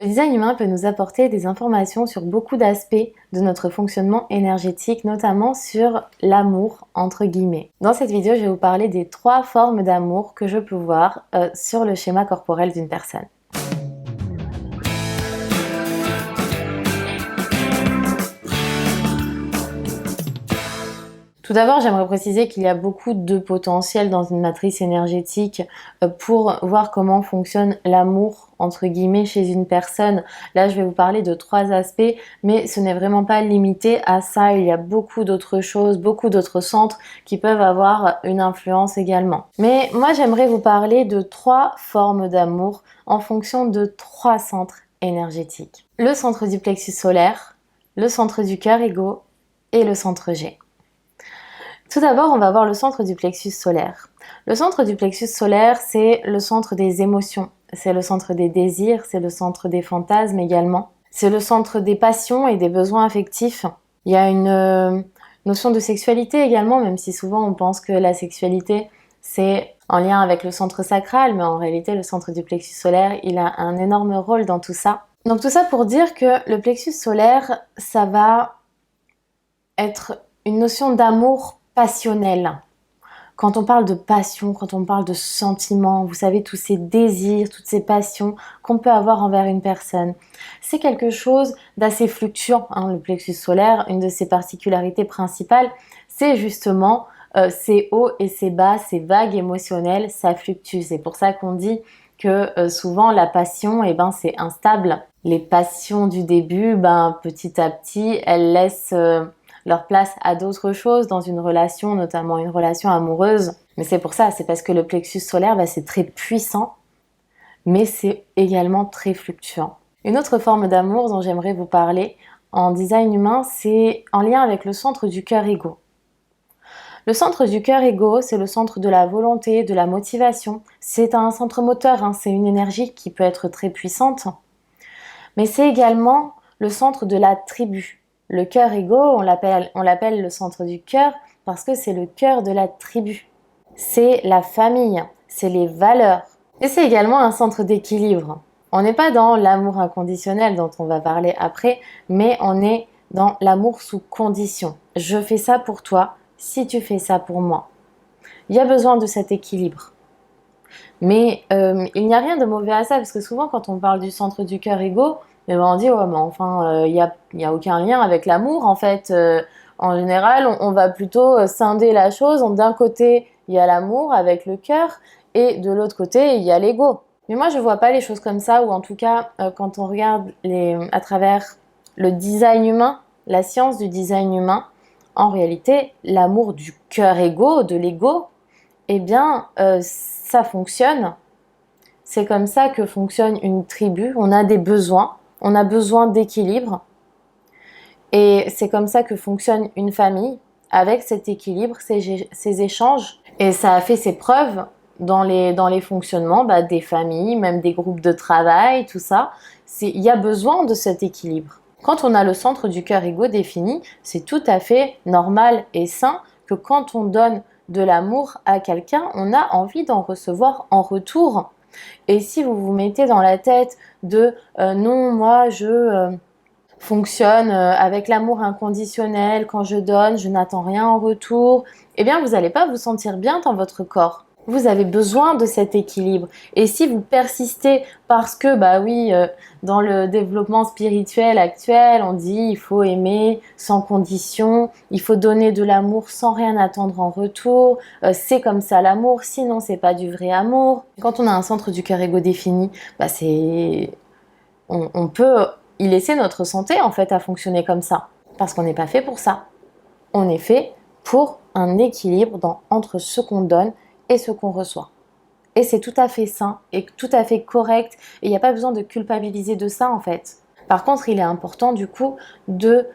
Le design humain peut nous apporter des informations sur beaucoup d'aspects de notre fonctionnement énergétique, notamment sur l'amour, entre guillemets. Dans cette vidéo, je vais vous parler des 3 formes d'amour que je peux voir sur le schéma corporel d'une personne. Tout d'abord, j'aimerais préciser qu'il y a beaucoup de potentiel dans une matrice énergétique pour voir comment fonctionne l'amour, entre guillemets, chez une personne. Là, je vais vous parler de 3 aspects, mais ce n'est vraiment pas limité à ça. Il y a beaucoup d'autres choses, beaucoup d'autres centres qui peuvent avoir une influence également. Mais moi, j'aimerais vous parler de 3 formes d'amour en fonction de 3 centres énergétiques. Le centre du plexus solaire, le centre du cœur égo et le centre G. Tout d'abord, on va voir le centre du plexus solaire. Le centre du plexus solaire, c'est le centre des émotions, c'est le centre des désirs, c'est le centre des fantasmes également. C'est le centre des passions et des besoins affectifs. Il y a une notion de sexualité également, même si souvent on pense que la sexualité, c'est en lien avec le centre sacral, mais en réalité, le centre du plexus solaire, il a un énorme rôle dans tout ça. Donc tout ça pour dire que le plexus solaire, ça va être une notion d'amour passionnel. Quand on parle de passion, quand on parle de sentiments, vous savez, tous ces désirs, toutes ces passions qu'on peut avoir envers une personne, c'est quelque chose d'assez fluctuant. Le plexus solaire, une de ses particularités principales, c'est justement ses hauts et ses bas, ses vagues émotionnelles, ça fluctue. C'est pour ça qu'on dit que souvent la passion, c'est instable. Les passions du début, petit à petit, elles laissent leur place à d'autres choses dans une relation, notamment une relation amoureuse. Mais c'est pour ça, c'est parce que le plexus solaire, c'est très puissant, mais c'est également très fluctuant. Une autre forme d'amour dont j'aimerais vous parler en design humain, c'est en lien avec le centre du cœur égo. Le centre du cœur égo, c'est le centre de la volonté, de la motivation. C'est un centre moteur, c'est une énergie qui peut être très puissante. Mais c'est également le centre de la tribu. Le cœur égo, on l'appelle le centre du cœur parce que c'est le cœur de la tribu. C'est la famille, c'est les valeurs. Et c'est également un centre d'équilibre. On n'est pas dans l'amour inconditionnel dont on va parler après, mais on est dans l'amour sous condition. Je fais ça pour toi si tu fais ça pour moi. Il y a besoin de cet équilibre. Mais il n'y a rien de mauvais à ça parce que souvent quand on parle du centre du cœur égo, on dit il y a aucun lien avec l'amour en fait. En général, on va plutôt scinder la chose. D'un côté, il y a l'amour avec le cœur et de l'autre côté, il y a l'ego. Mais moi, je vois pas les choses comme ça, ou en tout cas, quand on regarde à travers le design humain, la science du design humain, en réalité, l'amour du cœur égo, de l'ego, ça fonctionne. C'est comme ça que fonctionne une tribu. On a des besoins. On a besoin d'équilibre et c'est comme ça que fonctionne une famille, avec cet équilibre, ces échanges. Et ça a fait ses preuves dans les fonctionnements des familles, même des groupes de travail, tout ça. Il y a besoin de cet équilibre. Quand on a le centre du cœur égo défini, c'est tout à fait normal et sain que quand on donne de l'amour à quelqu'un, on a envie d'en recevoir en retour. Et si vous vous mettez dans la tête de non, moi je fonctionne avec l'amour inconditionnel, quand je donne, je n'attends rien en retour, vous n'allez pas vous sentir bien dans votre corps. Vous avez besoin de cet équilibre. Et si vous persistez parce que, dans le développement spirituel actuel, on dit il faut aimer sans condition, il faut donner de l'amour sans rien attendre en retour, c'est comme ça l'amour, sinon c'est pas du vrai amour. Quand on a un centre du cœur égo défini, on peut y laisser notre santé en fait à fonctionner comme ça. Parce qu'on n'est pas fait pour ça. On est fait pour un équilibre entre ce qu'on donne et ce qu'on reçoit. Et c'est tout à fait sain et tout à fait correct. Et il n'y a pas besoin de culpabiliser de ça en fait. Par contre, il est important du coup de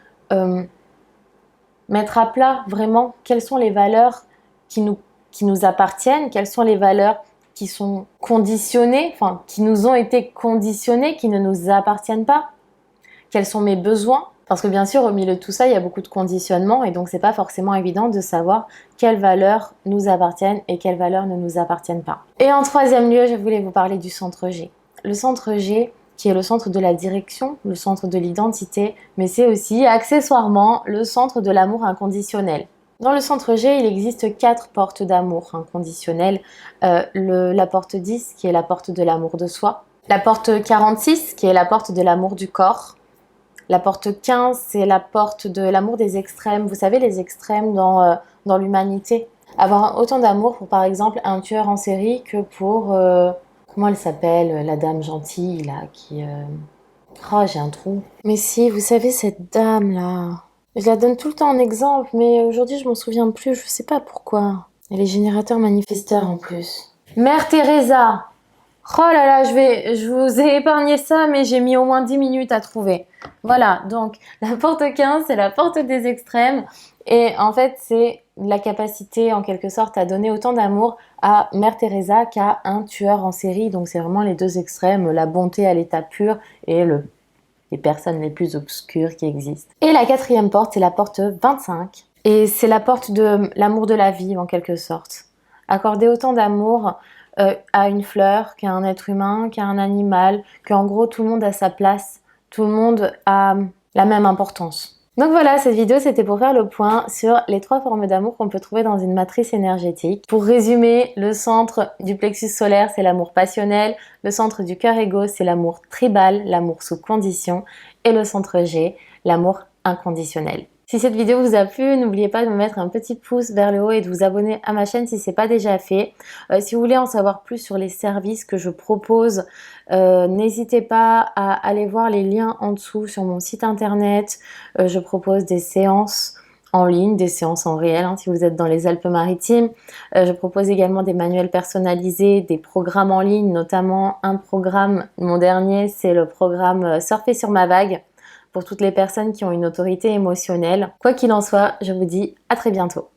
mettre à plat vraiment quelles sont les valeurs qui nous appartiennent, quelles sont les valeurs qui sont conditionnées, qui nous ont été conditionnées, qui ne nous appartiennent pas. Quels sont mes besoins? Parce que bien sûr, au milieu de tout ça, il y a beaucoup de conditionnements et donc c'est pas forcément évident de savoir quelles valeurs nous appartiennent et quelles valeurs ne nous appartiennent pas. Et en troisième lieu, je voulais vous parler du centre G. Le centre G, qui est le centre de la direction, le centre de l'identité, mais c'est aussi accessoirement le centre de l'amour inconditionnel. Dans le centre G, il existe 4 portes d'amour inconditionnel. La porte 10 qui est la porte de l'amour de soi, la porte 46 qui est la porte de l'amour du corps, la porte 15 c'est la porte de l'amour des extrêmes. Vous savez, les extrêmes dans l'humanité. Avoir autant d'amour pour par exemple un tueur en série que pour... comment elle s'appelle, la dame gentille là qui... Oh, j'ai un trou. Mais si, vous savez, cette dame là... Je la donne tout le temps en exemple, mais aujourd'hui je m'en souviens plus, je sais pas pourquoi. Elle est générateur manifesteur en plus. Mère Teresa! Oh là là, je vous ai épargné ça, mais j'ai mis au moins 10 minutes à trouver. Voilà, donc la porte 15, c'est la porte des extrêmes. Et en fait, c'est la capacité, en quelque sorte, à donner autant d'amour à Mère Teresa qu'à un tueur en série. Donc c'est vraiment les deux extrêmes, la bonté à l'état pur et les personnes les plus obscures qui existent. Et la quatrième porte, c'est la porte 25. Et c'est la porte de l'amour de la vie, en quelque sorte. Accorder autant d'amour à une fleur qu'à un être humain, qu'à un animal, qu'en gros tout le monde a sa place, tout le monde a la même importance. Donc voilà, cette vidéo c'était pour faire le point sur les 3 formes d'amour qu'on peut trouver dans une matrice énergétique. Pour résumer, le centre du plexus solaire c'est l'amour passionnel, le centre du cœur égo c'est l'amour tribal, l'amour sous condition, et le centre G, l'amour inconditionnel. Si cette vidéo vous a plu, n'oubliez pas de me mettre un petit pouce vers le haut et de vous abonner à ma chaîne si ce n'est pas déjà fait. Si vous voulez en savoir plus sur les services que je propose, n'hésitez pas à aller voir les liens en dessous sur mon site internet. Je propose des séances en ligne, des séances en réel hein, si vous êtes dans les Alpes-Maritimes. Je propose également des manuels personnalisés, des programmes en ligne, notamment un programme, mon dernier, c'est le programme Surfer sur ma vague, pour toutes les personnes qui ont une autorité émotionnelle. Quoi qu'il en soit, je vous dis à très bientôt.